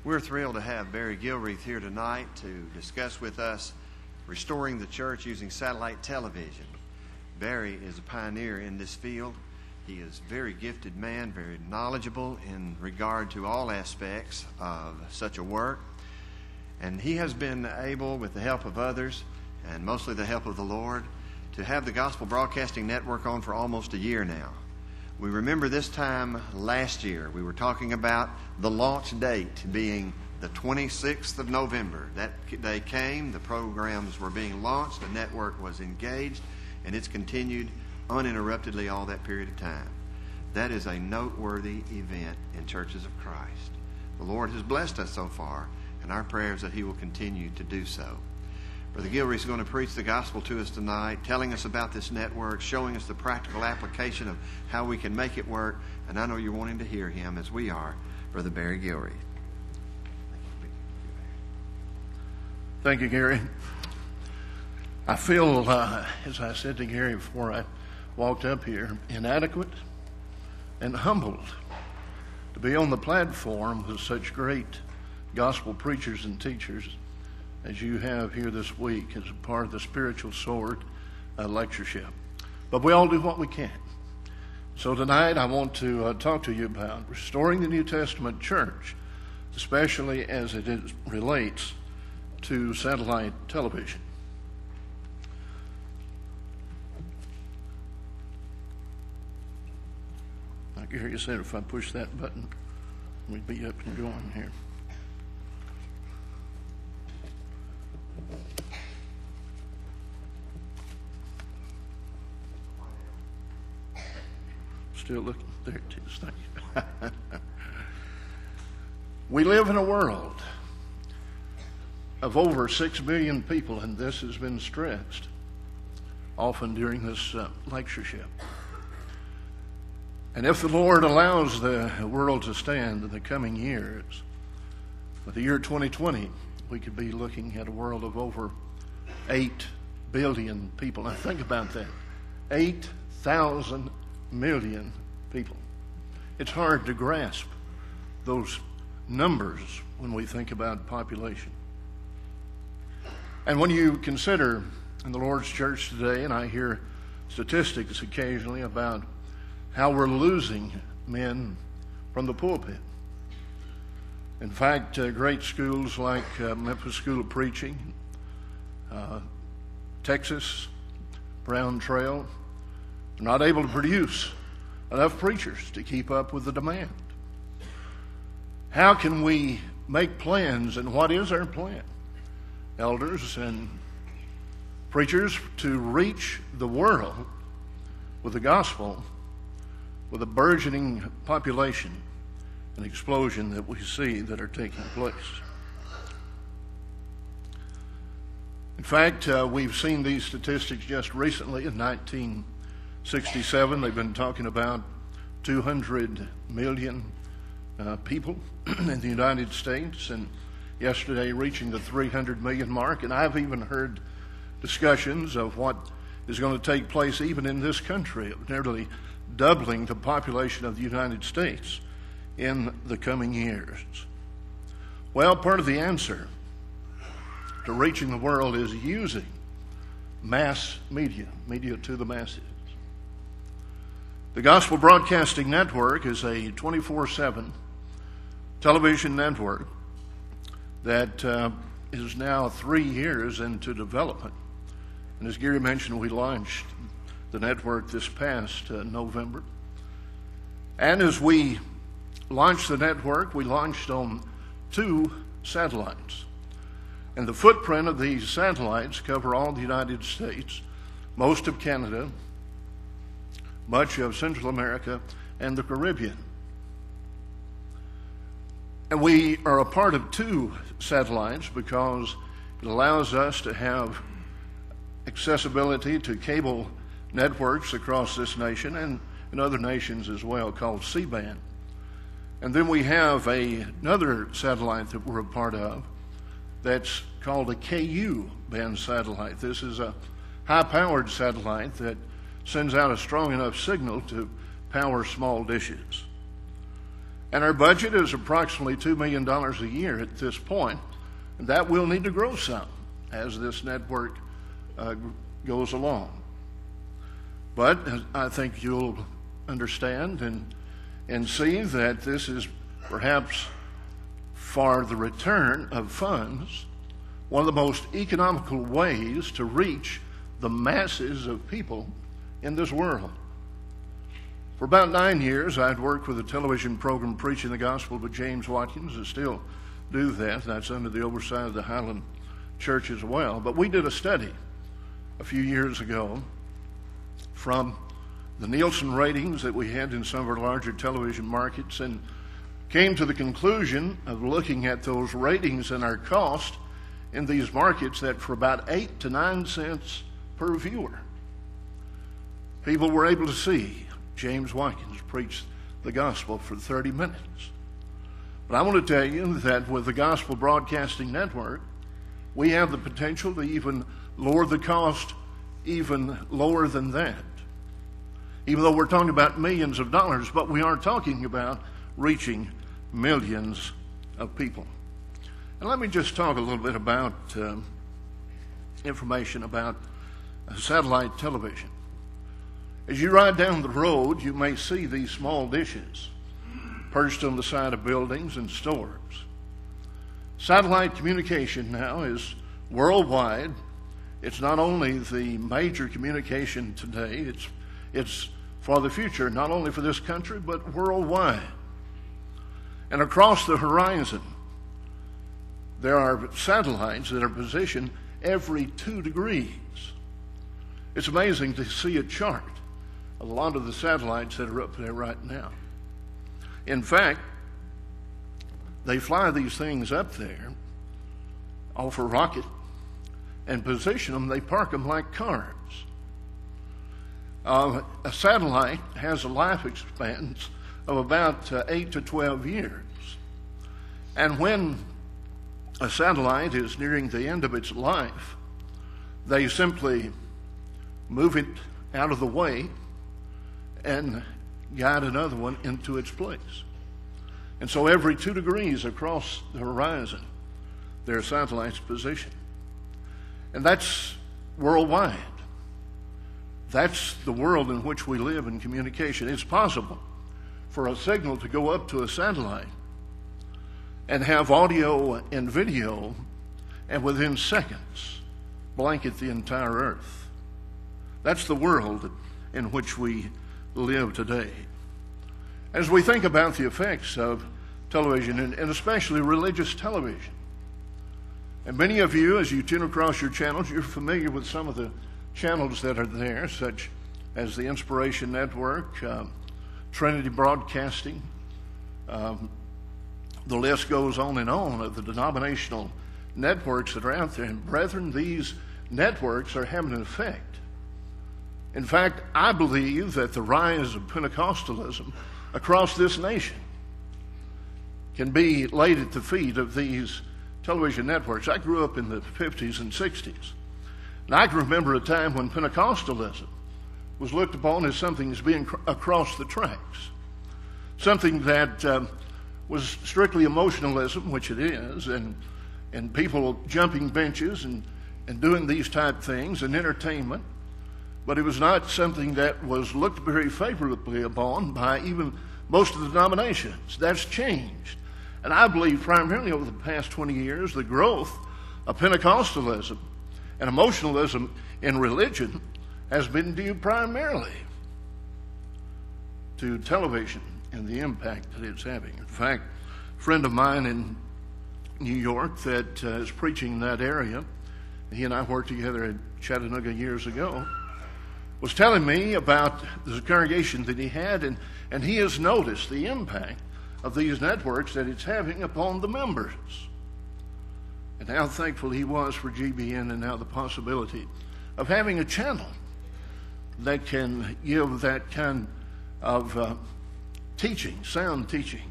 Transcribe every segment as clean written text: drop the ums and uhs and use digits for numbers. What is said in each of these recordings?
We're thrilled to have Barry Gilreath here tonight to discuss with us restoring the church using satellite television. Barry is a pioneer in this field. He is a very gifted man, very knowledgeable in regard to all aspects of such a work. And he has been able, with the help of others, and mostly the help of the Lord, to have the Gospel Broadcasting Network on for almost a year now. We remember this time last year, we were talking about the launch date being the 26th of November. That day came, the programs were being launched, the network was engaged, and it's continued uninterruptedly all that period of time. That is a noteworthy event in Churches of Christ. The Lord has blessed us so far, and our prayer is that He will continue to do so. Brother Gilreath is going to preach the gospel to us tonight, telling us about this network, showing us the practical application of how we can make it work. And I know you're wanting to hear him, as we are, Brother Barry Gilreath. Thank you, Gary. I feel, as I said to Gary before I walked up here, inadequate and humbled to be on the platform with such great gospel preachers and teachers as you have here this week as a part of the spiritual sword lectureship. But we all do what we can. So tonight I want to talk to you about restoring the New Testament church, especially as it relates to satellite television. Like Gary said, if I push that button, we'd be up and going here. Still looking. There it is. Thank you. We live in a world of over 6 billion people, and this has been stressed often during this lectureship. And if the Lord allows the world to stand in the coming years, with the year 2020, we could be looking at a world of over 8 billion people. Now think about that. 8,000 million people. It's hard to grasp those numbers when we think about population. And when you consider in the Lord's church today, and I hear statistics occasionally about how we're losing men from the pulpit. In fact, great schools like Memphis School of Preaching, Texas, Brown Trail, are not able to produce enough preachers to keep up with the demand. How can we make plans, and what is our plan, elders and preachers, to reach the world with the gospel, with a burgeoning population and explosion that we see that are taking place? In fact, we've seen these statistics just recently. In 1967, they've been talking about 200 million people in the United States, and yesterday reaching the 300 million mark. And I've even heard discussions of what is going to take place even in this country, of nearly doubling the population of the United States in the coming years. Well, part of the answer to reaching the world is using mass media to the masses. The Gospel Broadcasting Network is a 24/7 television network that is now 3 years into development. And as Gary mentioned, we launched the network this past November. And as we launched the network, we launched on 2 satellites. And the footprint of these satellites cover all the United States, most of Canada, much of Central America, and the Caribbean. And we are a part of 2 satellites because it allows us to have accessibility to cable networks across this nation and in other nations as well, called C-band. And then we have another satellite that we're a part of that's called a KU band satellite. This is a high-powered satellite that sends out a strong enough signal to power small dishes. And our budget is approximately $2 million a year at this point. And that will need to grow some as this network goes along. But I think you'll understand and see that this is perhaps, for the return of funds, one of the most economical ways to reach the masses of people in this world. For about 9 years, I'd worked with a television program preaching the gospel with James Watkins. I still do that. That's under the oversight of the Highland Church as well. But we did a study a few years ago from the Nielsen ratings that we had in some of our larger television markets, and came to the conclusion of looking at those ratings and our cost in these markets that for about 8 to 9 cents per viewer, people were able to see James Watkins preach the gospel for 30 minutes. But I want to tell you that with the Gospel Broadcasting Network, we have the potential to even lower the cost even lower than that. Even though we're talking about millions of dollars, but we are talking about reaching millions of people. And let me just talk a little bit about information about satellite television. As you ride down the road, you may see these small dishes perched on the side of buildings and stores. Satellite communication now is worldwide. It's not only the major communication today, it's for the future, not only for this country, but worldwide. And across the horizon, there are satellites that are positioned every 2 degrees. It's amazing to see a chart of a lot of the satellites that are up there right now. In fact, they fly these things up there off a rocket and position them. They park them like cars. A satellite has a life span of about 8 to 12 years. And when a satellite is nearing the end of its life, they simply move it out of the way and guide another one into its place. And so every 2 degrees across the horizon, there are satellites positioned. And that's worldwide. That's the world in which we live in communication. It's possible for a signal to go up to a satellite and have audio and video, and within seconds blanket the entire earth. That's the world in which we live today. As we think about the effects of television, and especially religious television, and many of you, as you tune across your channels, you're familiar with some of the channels that are there, such as the Inspiration Network, Trinity Broadcasting. The list goes on of the denominational networks that are out there. And brethren, these networks are having an effect. In fact, I believe that the rise of Pentecostalism across this nation can be laid at the feet of these television networks. I grew up in the 50s and 60s. And I can remember a time when Pentecostalism was looked upon as something that's being across the tracks. Something that was strictly emotionalism, which it is, and people jumping benches and doing these type things and entertainment. But it was not something that was looked very favorably upon by even most of the denominations. That's changed. And I believe primarily over the past 20 years, the growth of Pentecostalism and emotionalism in religion has been due primarily to television and the impact that it's having. In fact, a friend of mine in New York that is preaching in that area, he and I worked together at Chattanooga years ago, was telling me about the congregation that he had, and he has noticed the impact of these networks that it's having upon the members. And how thankful he was for GBN and now the possibility of having a channel that can give that kind of teaching, sound teaching,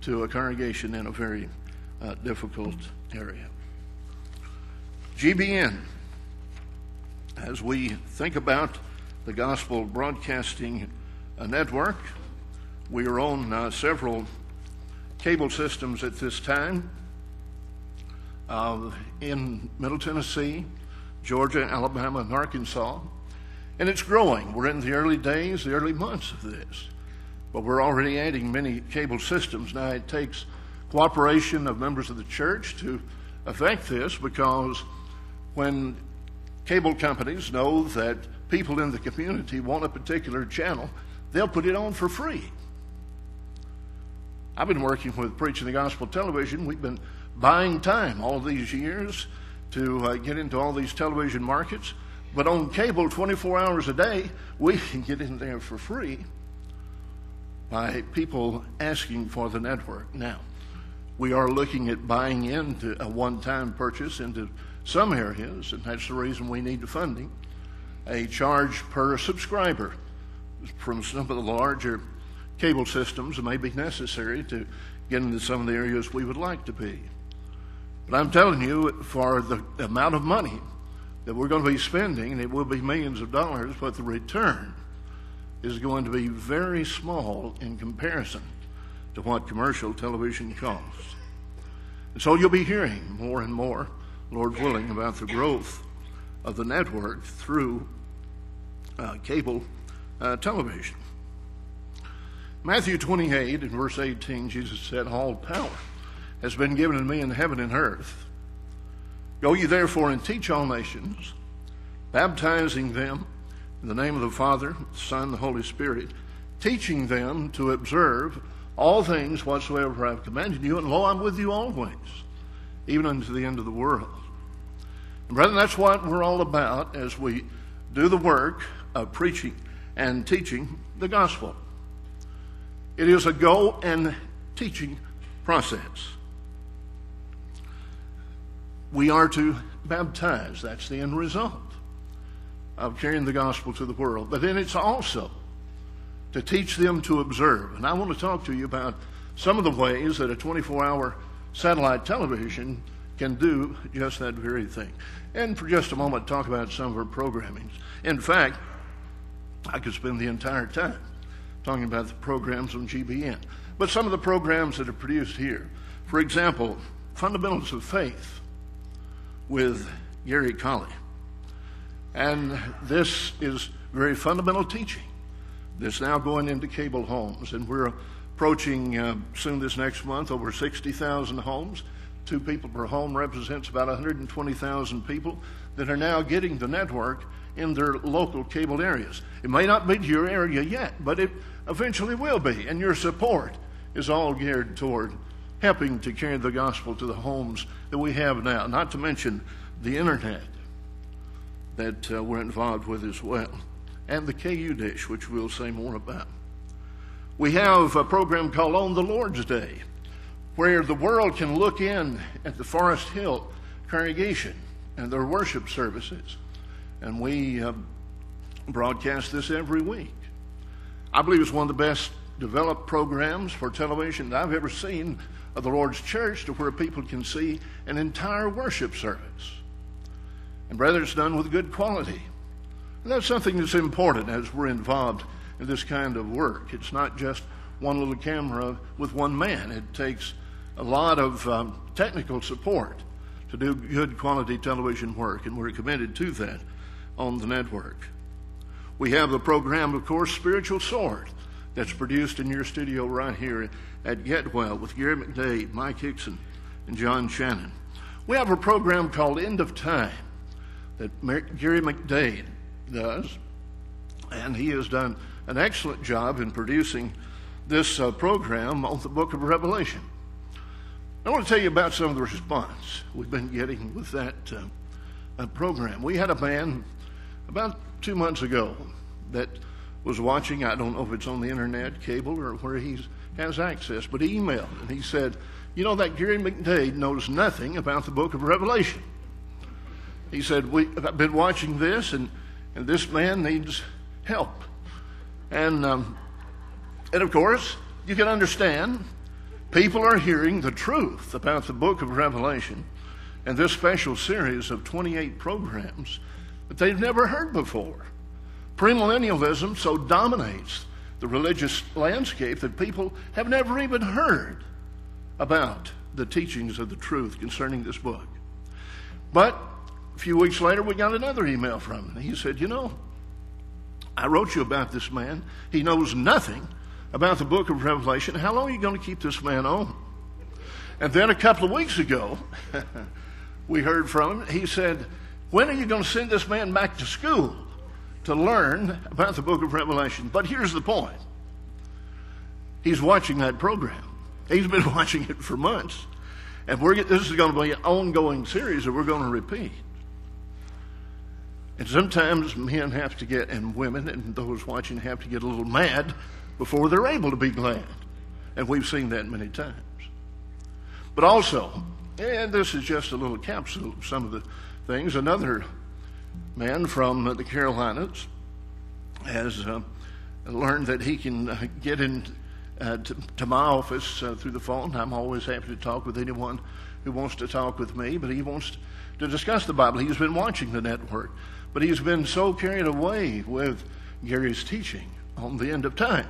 to a congregation in a very difficult area. GBN, as we think about the Gospel Broadcasting Network, we are on several cable systems at this time in Middle Tennessee, Georgia, Alabama, and Arkansas. And it's growing. We're in the early days, the early months of this. But we're already adding many cable systems. Now, it takes cooperation of members of the church to affect this, because when cable companies know that people in the community want a particular channel, they'll put it on for free. I've been working with Preaching the Gospel Television. We've been buying time all these years to get into all these television markets. But on cable, 24 hours a day, we can get in there for free by people asking for the network. Now, we are looking at buying into a one-time purchase into some areas, and that's the reason we need the funding. A charge per subscriber from some of the larger cable systems may be necessary to get into some of the areas we would like to be. But I'm telling you, for the amount of money that we're going to be spending, and it will be millions of dollars, but the return is going to be very small in comparison to what commercial television costs. And so you'll be hearing more and more, Lord willing, about the growth of the network through cable television. Matthew 28 and verse 18, Jesus said, "All power has been given to me in heaven and earth. Go ye therefore and teach all nations, baptizing them in the name of the Father, the Son, and the Holy Spirit, teaching them to observe all things whatsoever I have commanded you, and lo, I'm with you always, even unto the end of the world." And brethren, that's what we're all about as we do the work of preaching and teaching the gospel. It is a go and teaching process. We are to baptize. That's the end result of carrying the gospel to the world. But then it's also to teach them to observe. And I want to talk to you about some of the ways that a 24-hour satellite television can do just that very thing. And for just a moment, talk about some of our programming. In fact, I could spend the entire time talking about the programs on GBN. But some of the programs that are produced here, for example, Fundamentals of Faith with Gary Colley. And this is very fundamental teaching that's now going into cable homes. And we're approaching soon this next month over 60,000 homes. 2 people per home represents about 120,000 people that are now getting the network in their local cable areas. It may not be to your area yet, but it eventually will be. And your support is all geared toward helping to carry the gospel to the homes that we have now, not to mention the internet that we're involved with as well, and the KU dish, which we'll say more about. We have a program called On the Lord's Day, where the world can look in at the Forest Hill congregation and their worship services. And we broadcast this every week. I believe it's one of the best developed programs for television that I've ever seen of the Lord's church, to where people can see an entire worship service. And brother, it's done with good quality. And that's something that's important as we're involved in this kind of work. It's not just one little camera with one man. It takes a lot of technical support to do good quality television work, and we're committed to that on the network. We have the program, of course, Spiritual Sword, that's produced in your studio right here at Getwell with Gary McDade, Mike Hickson, and John Shannon. We have a program called End of Time that Gary McDade does, and he has done an excellent job in producing this program on the book of Revelation. I want to tell you about some of the response we've been getting with that program. We had a man about 2 months ago that was watching, I don't know if it's on the internet, cable, or where he has access, but he emailed and he said, "You know, that Gary McDade knows nothing about the book of Revelation." He said, "I've been watching this, and this man needs help." And of course, you can understand, people are hearing the truth about the book of Revelation and this special series of 28 programs that they've never heard before. Premillennialism so dominates the religious landscape that people have never even heard about the teachings of the truth concerning this book. But a few weeks later, we got another email from him. He said, I wrote you about this man. He knows nothing about the book of Revelation. How long are you going to keep this man on? And then a couple of weeks ago, we heard from him. He said, when are you going to send this man back to school to learn about the book of Revelation? But here's the point. He's watching that program. He's been watching it for months. And this is going to be an ongoing series that we're going to repeat. And sometimes men have to get, and women and those watching have to get a little mad before they're able to be glad. And we've seen that many times. But also, and this is just a little capsule of some of the things, another man from the Carolinas has learned that he can get in to my office through the phone. I'm always happy to talk with anyone who wants to talk with me, but he wants to discuss the Bible. He's been watching the network, but he's been so carried away with Gary's teaching on the end of time.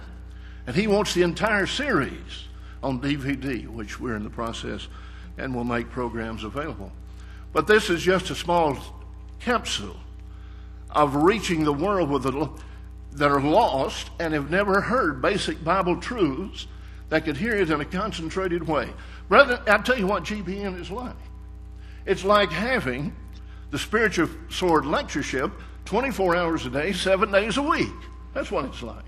And he wants the entire series on DVD, which we're in the process and will make programs available. But this is just a small capsule of reaching the world with that are lost and have never heard basic Bible truths that could hear it in a concentrated way. Brother, I'll tell you what GBN is like. It's like having the spiritual sword lectureship 24 hours a day, 7 days a week. That's what it's like.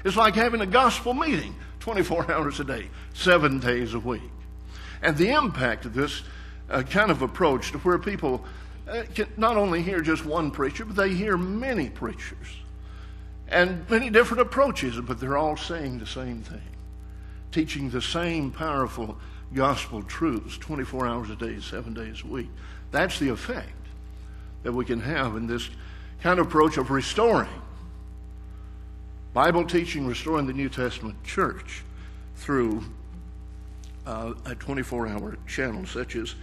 It's like having a gospel meeting 24 hours a day, 7 days a week. And the impact of this kind of approach to where people can not only hear just one preacher, but they hear many preachers and many different approaches, but they're all saying the same thing, teaching the same powerful gospel truths 24 hours a day, 7 days a week. That's the effect that we can have in this kind of approach of restoring Bible teaching, restoring the New Testament church through a 24-hour channel such as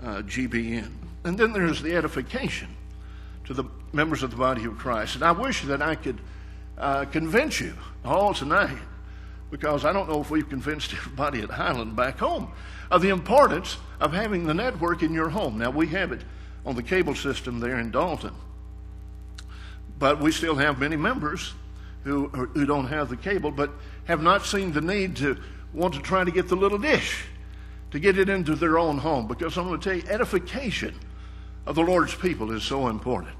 GBN. And then there's the edification to the members of the body of Christ. And I wish that I could convince you all tonight, because I don't know if we've convinced everybody at Highland back home of the importance of having the network in your home. Now, we have it on the cable system there in Dalton, but we still have many members who don't have the cable, but have not seen the need to want to try to get the little dish to get it into their own home, because I'm going to tell you, edification of the Lord's people is so important.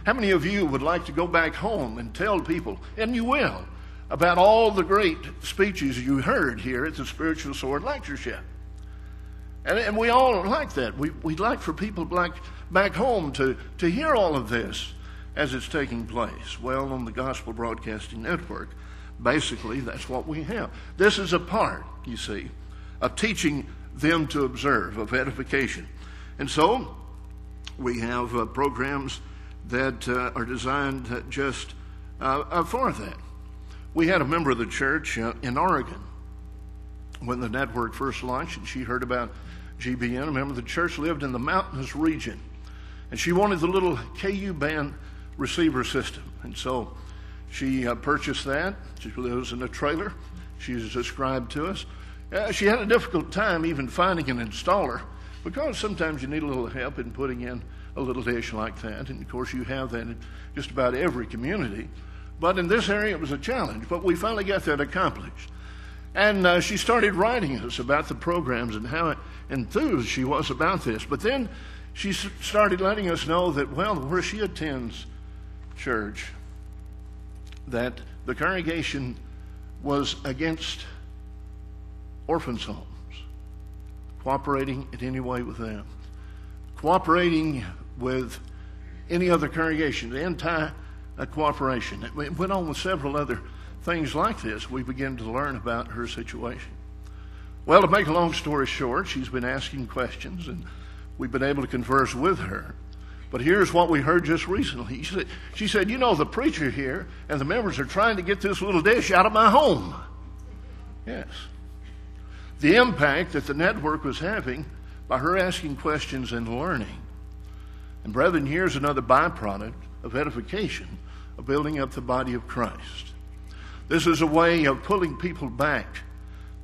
How many of you would like to go back home and tell people, and you will, about all the great speeches you heard here at the Spiritual Sword Lectureship? And we all like that. We'd like for people back home to hear all of this as it's taking place. Well, on the Gospel Broadcasting Network, basically that's what we have. This is a part, you see, of teaching them to observe, of edification. And so we have programs that are designed just for that. We had a member of the church in Oregon when the network first launched, and she heard about GBN. A member of the church lived in the mountainous region, and she wanted the little KU band receiver system. And so she purchased that. She lives in a trailer. She's described to us. She had a difficult time even finding an installer, because sometimes you need a little help in putting in a little dish like that. And of course you have that in just about every community. But in this area it was a challenge. But we finally got that accomplished. And she started writing us about the programs and how enthused she was about this. But then she started letting us know that, well, where she attends church, that the congregation was against orphans' homes, cooperating in any way with them, cooperating with any other congregation, anti-cooperation. It went on with several other things like this. We began to learn about her situation. Well, to make a long story short, she's been asking questions, and we've been able to converse with her. But here's what we heard just recently. She said, the preacher here and the members are trying to get this little dish out of my home. Yes. The impact that the network was having by her asking questions and learning. And brethren, here's another byproduct of edification, of building up the body of Christ. This is a way of pulling people back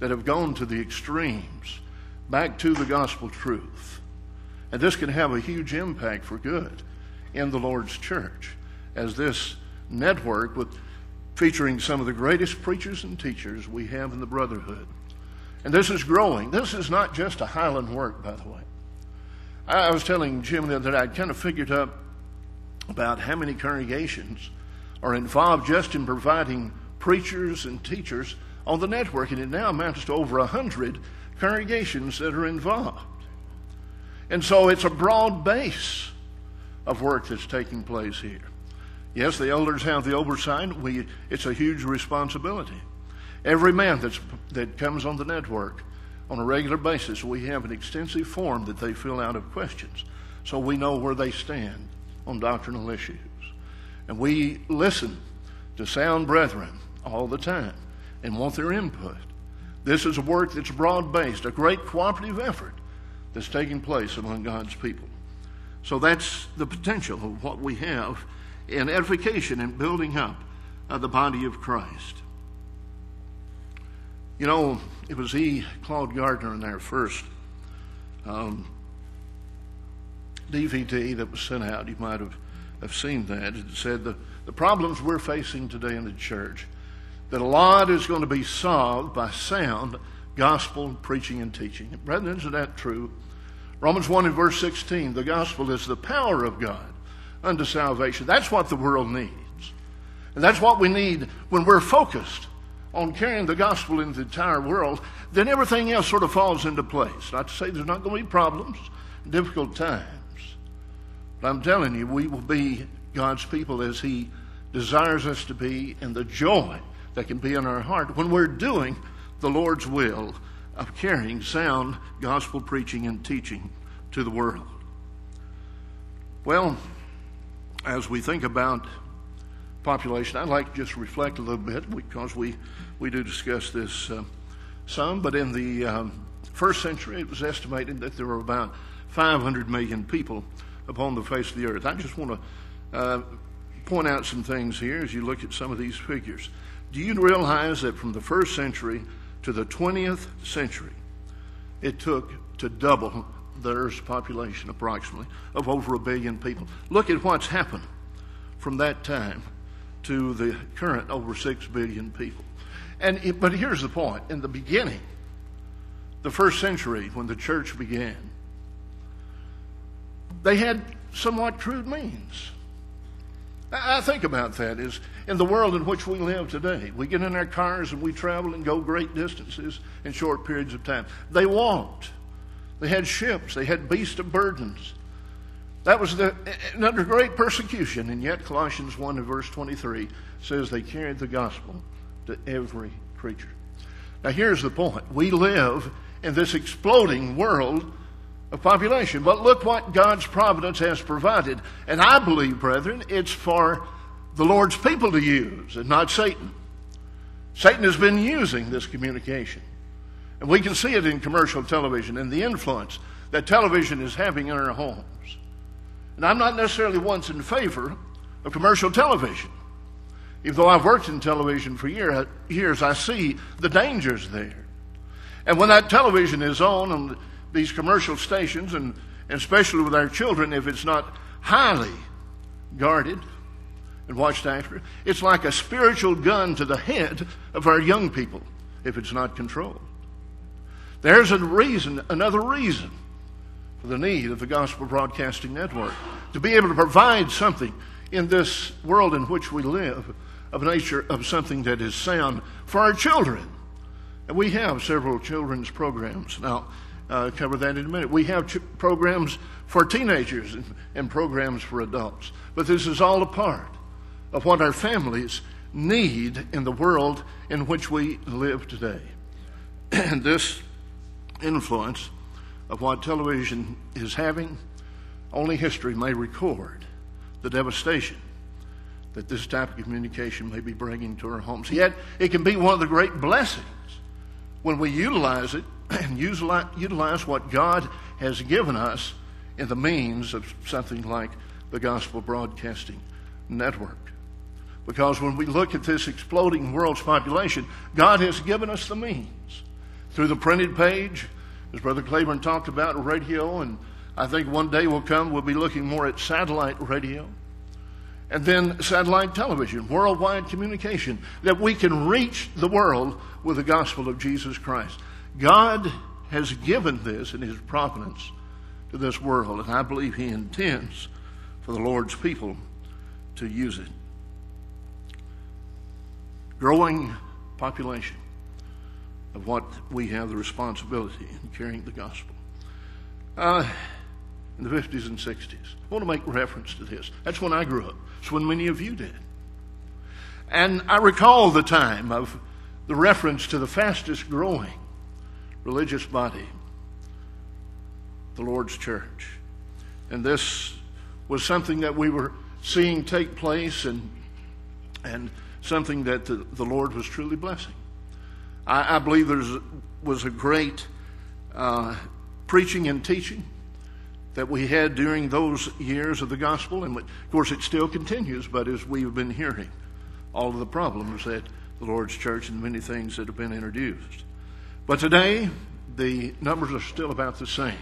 that have gone to the extremes, back to the gospel truth. And this can have a huge impact for good in the Lord's church, as this network featuring some of the greatest preachers and teachers we have in the brotherhood. And this is growing. This is not just a Highland work, by the way. I was telling Jim the other day, I'd kind of figured up about how many congregations are involved just in providing preachers and teachers on the network, and it now amounts to over 100 congregations that are involved. And so it's a broad base of work that's taking place here. Yes, the elders have the oversight. It's a huge responsibility. Every man that comes on the network on a regular basis, we have an extensive form that they fill out of questions, so we know where they stand on doctrinal issues. And we listen to sound brethren all the time and want their input. This is a work that's broad-based, a great cooperative effort that's taking place among God's people. So that's the potential of what we have in edification and building up the body of Christ. You know, it was Claude Gardner in our first DVD that was sent out. You might have seen that. It said the problems we're facing today in the church, that a lot is going to be solved by sound gospel preaching and teaching. Brethren, isn't that true? Romans 1 and verse 16, the gospel is the power of God unto salvation. That's what the world needs. And that's what we need when we're focused on carrying the gospel into the entire world. Then everything else sort of falls into place. Not to say there's not going to be problems, difficult times. But I'm telling you, we will be God's people as He desires us to be, and the joy that can be in our heart when we're doing the Lord's will of carrying sound gospel preaching and teaching to the world. Well, as we think about population, I'd like to just reflect a little bit, because we do discuss this some, but in the first century it was estimated that there were about 500 million people upon the face of the earth. I just want to point out some things here as you look at some of these figures. Do you realize that from the first century to the 20th century, it took to double the Earth's population approximately of over 1 billion people? Look at what's happened from that time to the current over 6 billion people. But here's the point. In the beginning, the first century, when the church began, they had somewhat crude means. I think about that is in the world in which we live today. We get in our cars and we travel and go great distances in short periods of time. They walked. They had ships. They had beasts of burdens. That was under great persecution, and yet Colossians 1 and verse 23 says they carried the gospel to every creature. Now here's the point. We live in this exploding world of population, but look what God's providence has provided. And I believe, brethren, it's for the Lord's people to use and not Satan. Satan has been using this communication. And we can see it in commercial television and the influence that television is having in our homes. And I'm not necessarily once in favor of commercial television. Even though I've worked in television for years, I see the dangers there. And when that television is on these commercial stations, and especially with our children, if it's not highly guarded and watched after, it's like a spiritual gun to the head of our young people if it's not controlled. There's another reason for the need of the Gospel Broadcasting Network, to be able to provide something in this world in which we live of nature of something that is sound for our children. And we have several children's programs. Now, cover that in a minute. We have programs for teenagers and programs for adults. But this is all a part of what our families need in the world in which we live today. And this influence of what television is having, only history may record the devastation that this type of communication may be bringing to our homes. Yet, it can be one of the great blessings when we utilize it and utilize what God has given us in the means of something like the Gospel Broadcasting Network. Because when we look at this exploding world's population, God has given us the means. through the printed page, as Brother Claiborne talked about, radio, and I think one day will come we'll be looking more at satellite radio, and then satellite television, worldwide communication, that we can reach the world with the gospel of Jesus Christ. God has given this in His providence to this world, and I believe He intends for the Lord's people to use it. Growing population of what we have the responsibility in carrying the gospel. In the 50s and 60s. I want to make reference to this. That's when I grew up. It's when many of you did. And I recall the time of the reference to the fastest growing religious body, the Lord's church. And this was something that we were seeing take place and something that the Lord was truly blessing. I believe there was a great preaching and teaching that we had during those years of the gospel, and of course it still continues, but as we've been hearing all of the problems that the Lord's church and many things that have been introduced. But today, the numbers are still about the same.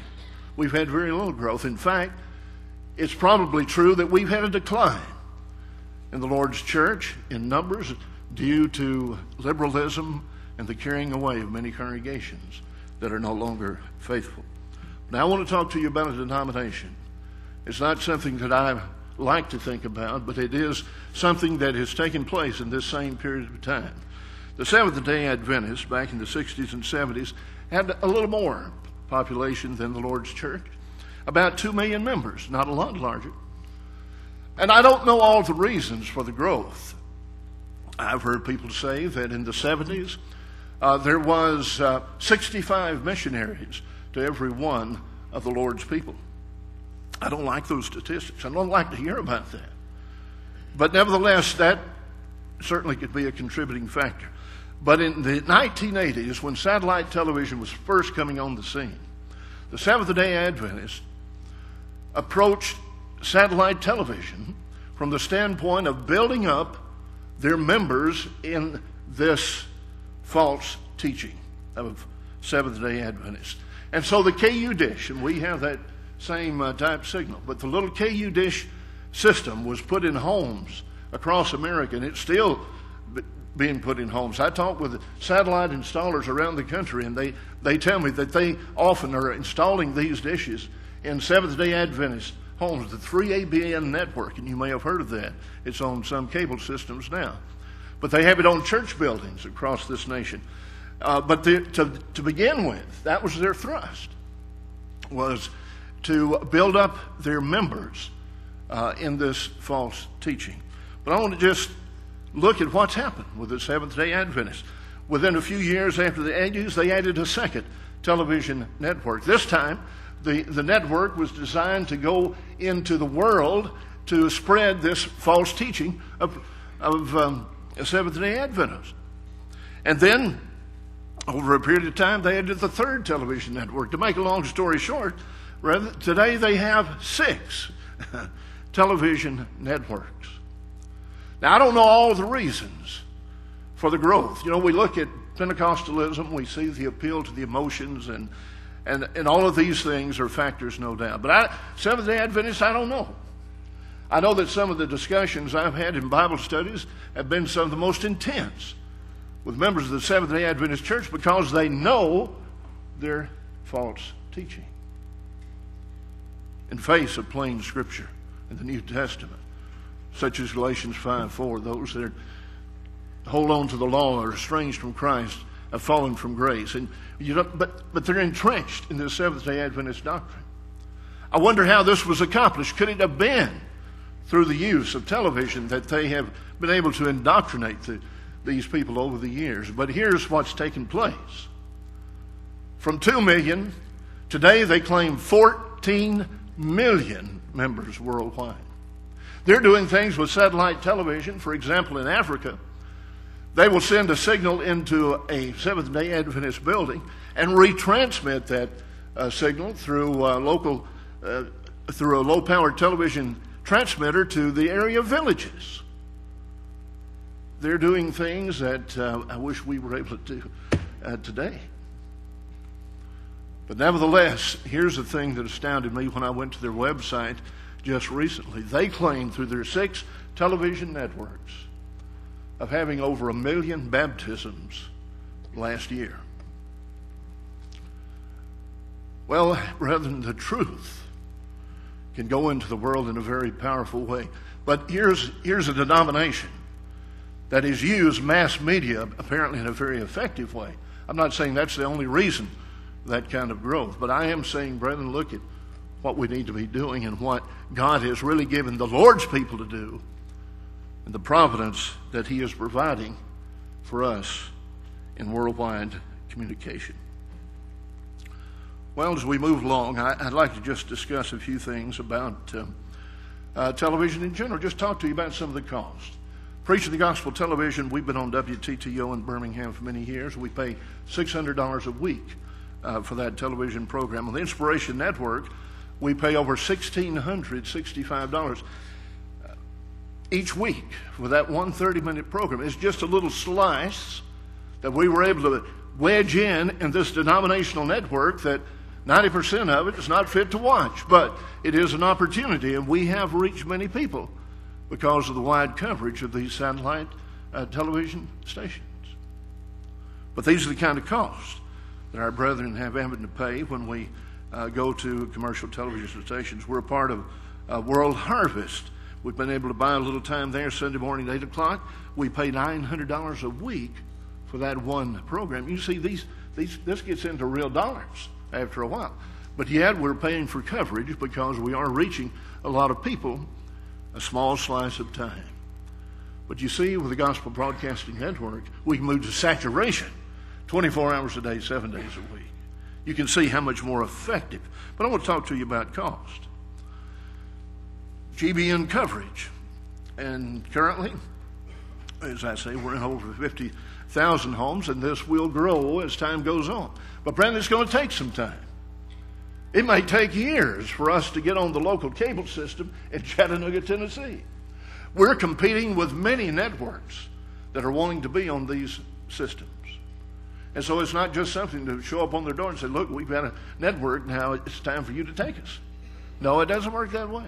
We've had very little growth. In fact, it's probably true that we've had a decline in the Lord's church in numbers due to liberalism and the carrying away of many congregations that are no longer faithful. Now, I want to talk to you about a denomination. It's not something that I like to think about, but it is something that has taken place in this same period of time. The Seventh-day Adventists, back in the 60s and 70s, had a little more population than the Lord's church. About 2 million members, not a lot larger. And I don't know all the reasons for the growth. I've heard people say that in the 70s, there was 65 missionaries to every one of the Lord's people. I don't like those statistics. I don't like to hear about that. But nevertheless, that certainly could be a contributing factor. But in the 1980s, when satellite television was first coming on the scene, the Seventh-day Adventists approached satellite television from the standpoint of building up their members in this false teaching of Seventh-day Adventists. And so the KU dish, and we have that same type signal, but the little KU dish system was put in homes across America, and it's still being put in homes. I talk with satellite installers around the country, and they tell me that they often are installing these dishes in Seventh-day Adventist homes, the 3ABN network, and you may have heard of that. It's on some cable systems now. But they have it on church buildings across this nation. But to begin with, that was their thrust, was to build up their members in this false teaching. But I want to just look at what's happened with the Seventh-day Adventists. Within a few years after the 80s, they added a second television network. This time, the network was designed to go into the world to spread this false teaching of Seventh-day Adventists. And then, over a period of time, they added the third television network. To make a long story short, today they have 6 television networks. Now, I don't know all the reasons for the growth. You know, we look at Pentecostalism, we see the appeal to the emotions, and all of these things are factors, no doubt. But Seventh-day Adventists, I don't know. I know that some of the discussions I've had in Bible studies have been some of the most intense with members of the Seventh-day Adventist Church because they know their false teaching in face of plain Scripture in the New Testament, such as Galatians 5:4. Those that hold on to the law are estranged from Christ, have fallen from grace. And but they're entrenched in the Seventh-day Adventist doctrine. I wonder how this was accomplished. Could it have been through the use of television that they have been able to indoctrinate these people over the years? But here's what's taken place. From 2 million, today they claim 14 million members worldwide. They're doing things with satellite television. For example, in Africa, they will send a signal into a Seventh-day Adventist building and retransmit that signal through a low-powered television transmitter to the area villages. They're doing things that I wish we were able to do today. But nevertheless, here's the thing that astounded me when I went to their website just recently. They claim through their 6 television networks of having over 1 million baptisms last year. Well, brethren, the truth can go into the world in a very powerful way. But here's a denomination that has used mass media apparently in a very effective way. I'm not saying that's the only reason that kind of growth, but I am saying, brethren, look at what we need to be doing and what God has really given the Lord's people to do and the providence that He is providing for us in worldwide communication. Well, as we move along, I'd like to just discuss a few things about television in general. Just talk to you about some of the costs. Preaching the Gospel Television, we've been on WTTO in Birmingham for many years. We pay $600 a week for that television program. On the Inspiration Network, we pay over $1,665 each week for that one 30-minute program. It's just a little slice that we were able to wedge in this denominational network that 90% of it is not fit to watch, but it is an opportunity, and we have reached many people because of the wide coverage of these satellite television stations. But these are the kind of costs that our brethren have having to pay when we go to commercial television stations. We're a part of World Harvest. We've been able to buy a little time there Sunday morning at 8 o'clock. We pay $900 a week for that one program. You see, this gets into real dollars after a while. But yet we're paying for coverage because we are reaching a lot of people a small slice of time. But you see, with the Gospel Broadcasting Network, we can move to saturation 24 hours a day, 7 days a week. You can see how much more effective. But I want to talk to you about cost. GBN coverage. And currently, as I say, we're in over 50,000 homes, and this will grow as time goes on. But, Brandon, it's going to take some time. It may take years for us to get on the local cable system in Chattanooga, Tennessee. We're competing with many networks that are wanting to be on these systems. And so it's not just something to show up on their door and say, look, we've got a network, now it's time for you to take us. No, it doesn't work that way.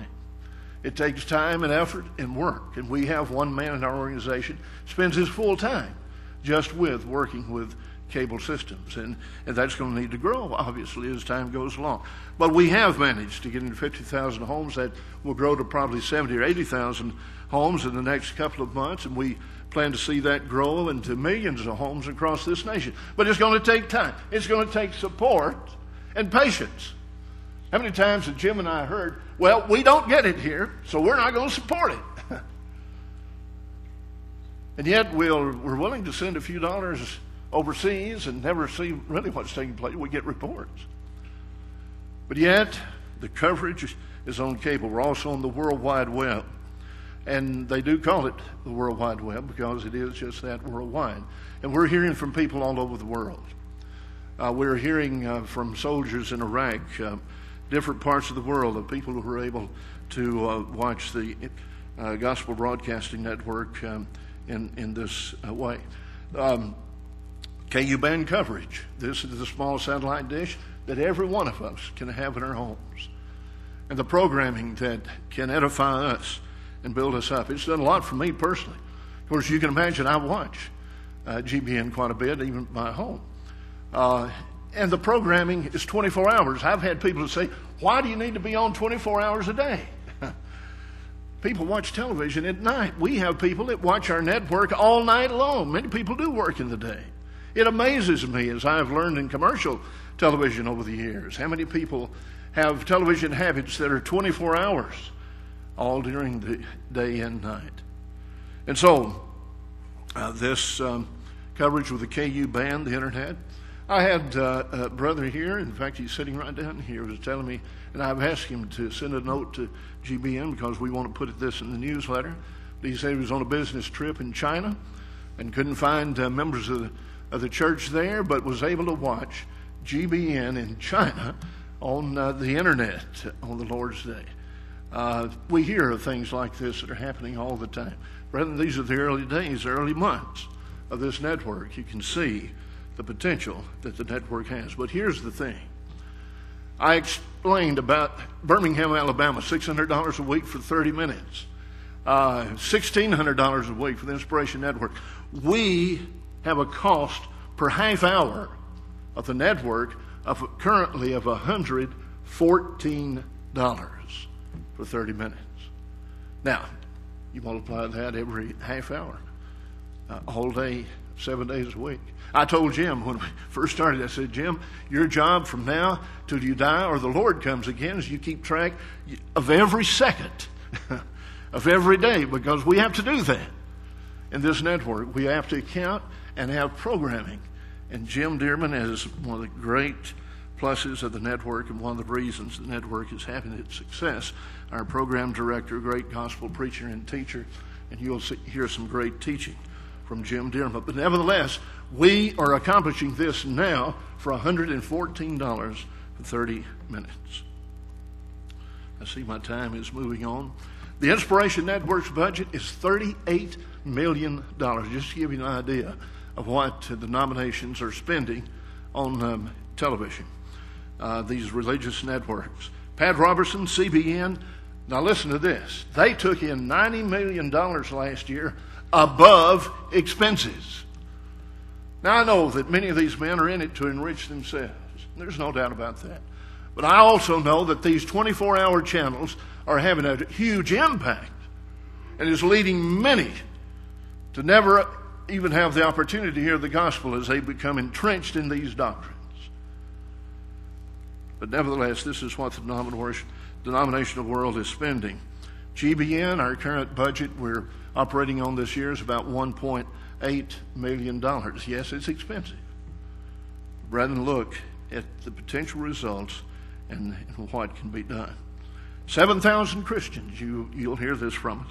It takes time and effort and work. And we have one man in our organization spends his full time just with working with cable systems. And that's going to need to grow, obviously, as time goes along. But we have managed to get into 50,000 homes. That will grow to probably 70 or 80,000 homes in the next couple of months. And we plan to see that grow into millions of homes across this nation. But it's going to take time. It's going to take support and patience. How many times have Jim and I heard, well, we don't get it here, so we're not going to support it. And yet we're willing to send a few dollars overseas and never see really what's taking place. We get reports. But yet the coverage is on cable. We're also on the World Wide Web. And they do call it the World Wide Web because it is just that, worldwide. And we're hearing from people all over the world. We're hearing from soldiers in Iraq, different parts of the world, of people who are able to watch the Gospel Broadcasting Network in this way. KU band coverage. This is the small satellite dish that every one of us can have in our homes. And the programming that can edify us and build us up. It's done a lot for me personally. Of course, you can imagine I watch GBN quite a bit, even at my home. And the programming is 24 hours. I've had people say, why do you need to be on 24 hours a day? People watch television at night. We have people that watch our network all night long. Many people do work in the day. It amazes me, as I've learned in commercial television over the years, how many people have television habits that are 24 hours all during the day and night. And so this coverage with the KU band, the internet, I had a brother here, in fact he's sitting right down here, was telling me, and I've asked him to send a note to GBN because we want to put this in the newsletter. He said he was on a business trip in China and couldn't find members of the church there, but was able to watch GBN in China on the internet on the Lord's Day. We hear of things like this that are happening all the time. Brethren, these are the early days, the early months of this network. You can see the potential that the network has. But here's the thing. I explained about Birmingham, Alabama, $600 a week for 30 minutes. $1,600 a week for the Inspiration Network. We have a cost per half hour of the network currently of $114 for 30 minutes. Now, you multiply that every half hour, a whole day, 7 days a week. I told Jim when we first started, I said, Jim, your job from now till you die or the Lord comes again is you keep track of every second of every day, because we have to do that in this network. We have to count and have programming. And Jim Dearman is one of the great pluses of the network and one of the reasons the network is having its success. Our program director, great gospel preacher and teacher, and you'll hear some great teaching from Jim Dearman. But nevertheless, we are accomplishing this now for $114 for 30 minutes. I see my time is moving on. The Inspiration Network's budget is $38 million, just to give you an idea of what the denominations are spending on television, these religious networks. Pat Robertson, CBN, now listen to this. They took in $90 million last year above expenses. Now, I know that many of these men are in it to enrich themselves. There's no doubt about that. But I also know that these 24-hour channels are having a huge impact and is leading many to never even have the opportunity to hear the gospel as they become entrenched in these doctrines. But nevertheless, this is what the denominational world is spending. GBN, our current budget we're operating on this year, is about $1.8 million. Yes, it's expensive. Rather than look at the potential results and what can be done. 7,000 Christians, you'll hear this from us.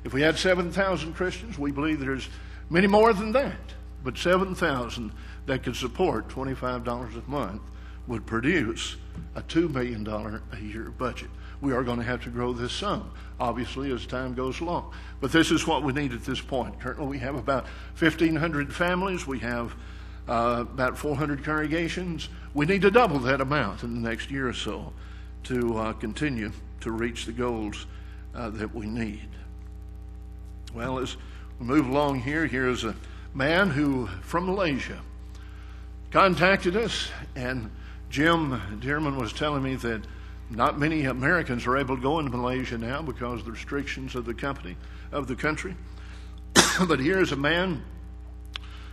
If we had 7,000 Christians, we believe there's many more than that. But 7,000 that could support $25 a month would produce a $2 million a year budget. We are going to have to grow this some, obviously, as time goes along. But this is what we need at this point. Currently, we have about 1,500 families. We have about 400 congregations. We need to double that amount in the next year or so to continue to reach the goals that we need. Well, as we move along here's a man who, from Malaysia, contacted us, and Jim Dearman was telling me that not many Americans are able to go into Malaysia now because of the restrictions of the country. But here's a man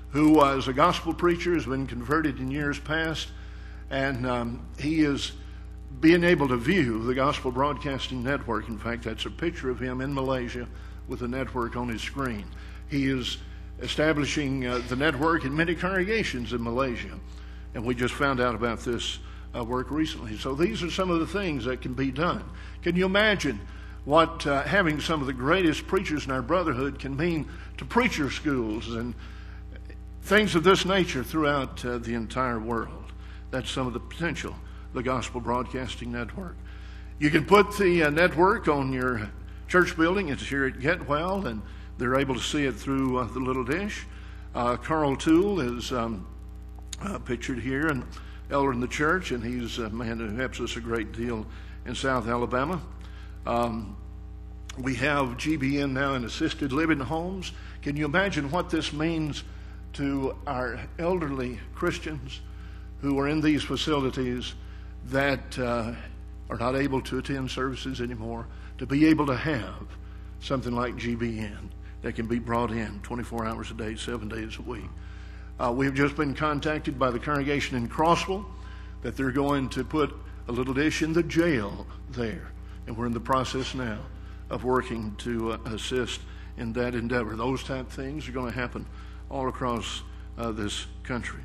who, as a gospel preacher, has been converted in years past, and he is being able to view the Gospel Broadcasting Network. In fact, that's a picture of him in Malaysia with the network on his screen. He is establishing the network in many congregations in Malaysia, and we just found out about this work recently. So these are some of the things that can be done. Can you imagine what having some of the greatest preachers in our brotherhood can mean to preacher schools and things of this nature throughout the entire world? That's some of the potential of the Gospel Broadcasting Network. You can put the network on your church building. It's here at Getwell, and they're able to see it through the little dish. Carl Toole is pictured here, and elder in the church, and he's a man who helps us a great deal in South Alabama. We have GBN now in assisted living homes. Can you imagine what this means to our elderly Christians who are in these facilities that are not able to attend services anymore, to be able to have something like GBN that can be brought in 24 hours a day, 7 days a week? We've just been contacted by the congregation in Crossville that they're going to put a little dish in the jail there. And we're in the process now of working to assist in that endeavor. Those type of things are going to happen all across this country.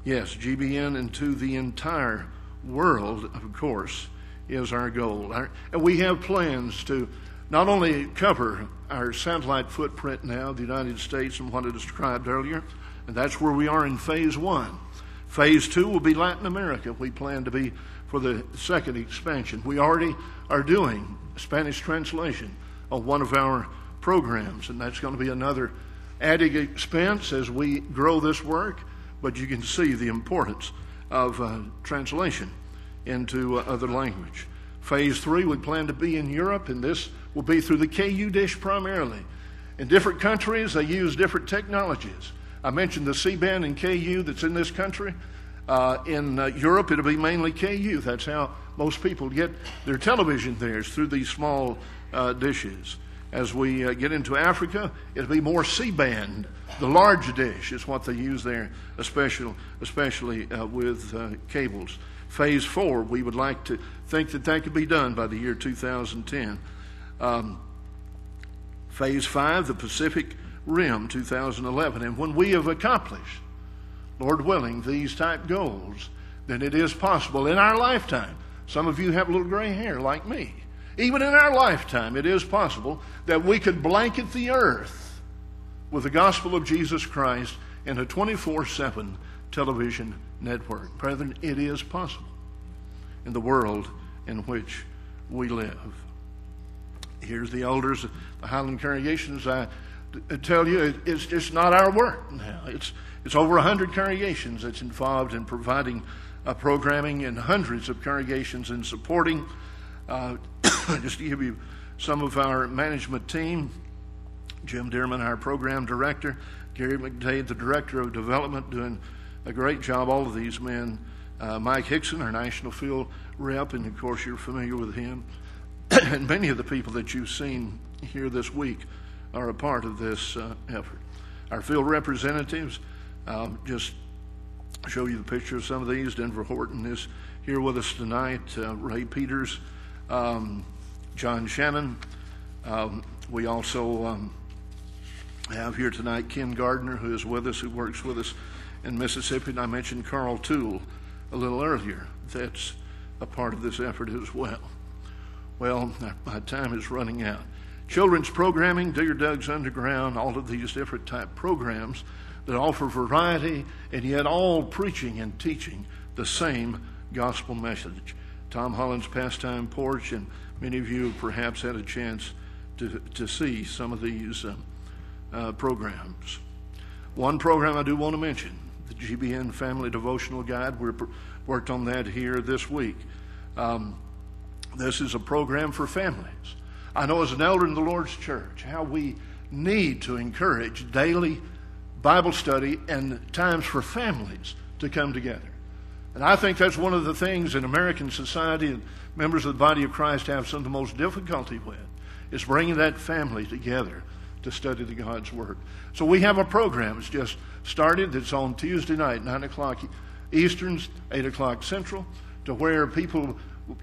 Yes, GBN into the entire world, of course, is our goal. And we have plans to not only cover our satellite footprint now, the United States, and what I described earlier, and that's where we are in phase 1. Phase 2 will be Latin America. We plan to be for the second expansion. We already are doing Spanish translation of one of our programs, and that's going to be another added expense as we grow this work, but you can see the importance of translation into other language. Phase 3, we plan to be in Europe, and this will be through the KU dish primarily. In different countries, they use different technologies. I mentioned the C-band and KU that's in this country. In Europe, it'll be mainly KU. That's how most people get their television there, is through these small dishes. As we get into Africa, it'll be more C-band. The large dish is what they use there, especially with cables. Phase 4, we would like to think that could be done by the year 2010. Phase 5, the Pacific Rim, 2011. And when we have accomplished, Lord willing, these type goals, then it is possible in our lifetime. Some of you have a little gray hair like me. Even in our lifetime, it is possible that we could blanket the earth with the gospel of Jesus Christ in a 24/7 television network. Brethren, it is possible in the world in which we live. Here's the elders of the Highland congregations. I tell you, it's just not our work now. It's over 100 congregations that's involved in providing programming, and hundreds of congregations in supporting. Just to give you some of our management team: Jim Dearman, our program director; Gary McDade, the director of development, doing a great job. All of these men. Mike Hickson, our national field rep, and of course you're familiar with him. And many of the people that you've seen here this week are a part of this effort. Our field representatives, just show you the picture of some of these. Denver Horton is here with us tonight. Ray Peters, John Shannon. We also have here tonight Ken Gardner, who is with us, who works with us in Mississippi. And I mentioned Carl Toole a little earlier. That's a part of this effort as well. Well, my time is running out. Children's programming, Digger Doug's Underground, all of these different type programs that offer variety and yet all preaching and teaching the same gospel message. Tom Holland's Pastime Porch, and many of you perhaps had a chance to see some of these programs. One program I do want to mention, the GBN Family Devotional Guide. We worked on that here this week. This is a program for families. I know as an elder in the Lord's church how we need to encourage daily Bible study and times for families to come together. And I think that's one of the things in American society and members of the body of Christ have some of the most difficulty with, is bringing that family together to study the God's Word. So we have a program. It's just started. It's on Tuesday night, 9 o'clock Eastern, 8 o'clock Central, to where people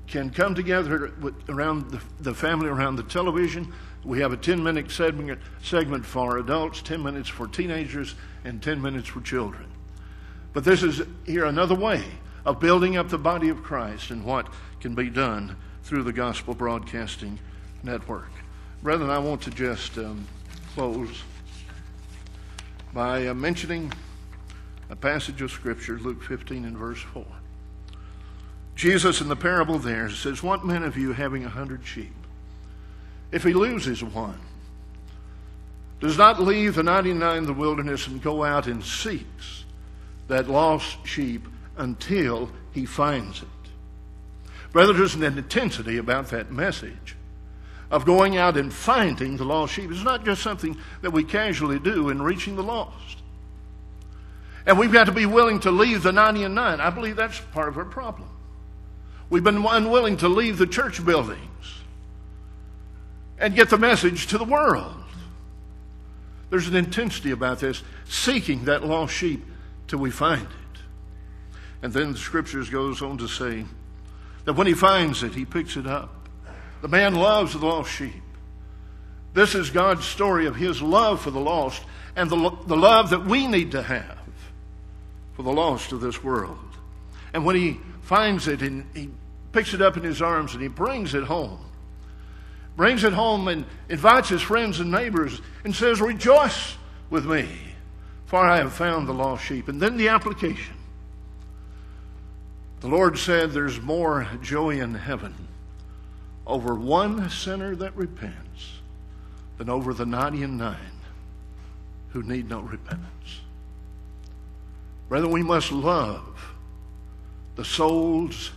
can come together around the family around the television. We have a 10-minute segment for adults, 10 minutes for teenagers, and 10 minutes for children. But this is here another way of building up the body of Christ and what can be done through the Gospel Broadcasting Network. Brethren, I want to just close by mentioning a passage of Scripture, Luke 15 and verse 4. Jesus in the parable there says, "What man of you having 100 sheep, if he loses one, does not leave the 99 in the wilderness and go out and seeks that lost sheep until he finds it?" Brother, there's an intensity about that message of going out and finding the lost sheep. It's not just something that we casually do in reaching the lost. And we've got to be willing to leave the 99. I believe that's part of our problem. We've been unwilling to leave the church buildings and get the message to the world. There's an intensity about this, seeking that lost sheep till we find it. And then the Scriptures goes on to say that when he finds it, he picks it up. The man loves the lost sheep. This is God's story of his love for the lost and the love that we need to have for the lost of this world. And when he finds it and he picks it up in his arms and he brings it home and invites his friends and neighbors and says, "Rejoice with me, for I have found the lost sheep." And then the application. The Lord said there's more joy in heaven over one sinner that repents than over the 99 who need no repentance. Brethren, we must love the souls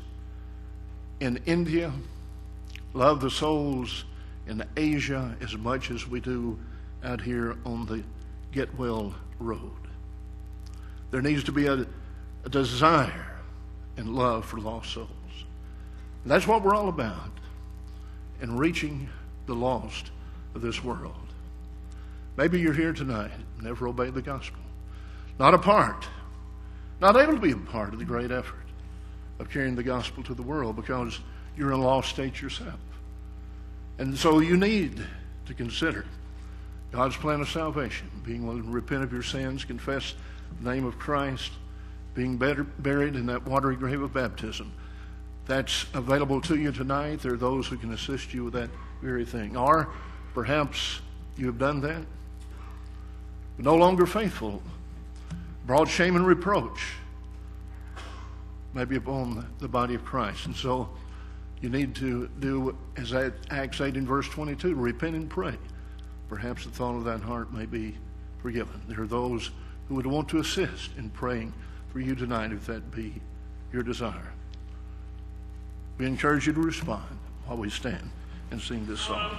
in India, love the souls in Asia as much as we do out here on the Get Well Road. There needs to be a desire and love for lost souls. And that's what we're all about in reaching the lost of this world. Maybe you're here tonight, never obeyed the gospel, not able to be a part of the great effort of carrying the gospel to the world because you're in a lost state yourself. And so you need to consider God's plan of salvation, being willing to repent of your sins, confess the name of Christ, being buried in that watery grave of baptism. That's available to you tonight. There are those who can assist you with that very thing. Or perhaps you have done that, but no longer faithful, brought shame and reproach maybe upon the body of Christ. And so you need to do as Acts 8 in verse 22, repent and pray. Perhaps the thought of that heart may be forgiven. There are those who would want to assist in praying for you tonight if that be your desire. We encourage you to respond while we stand and sing this song.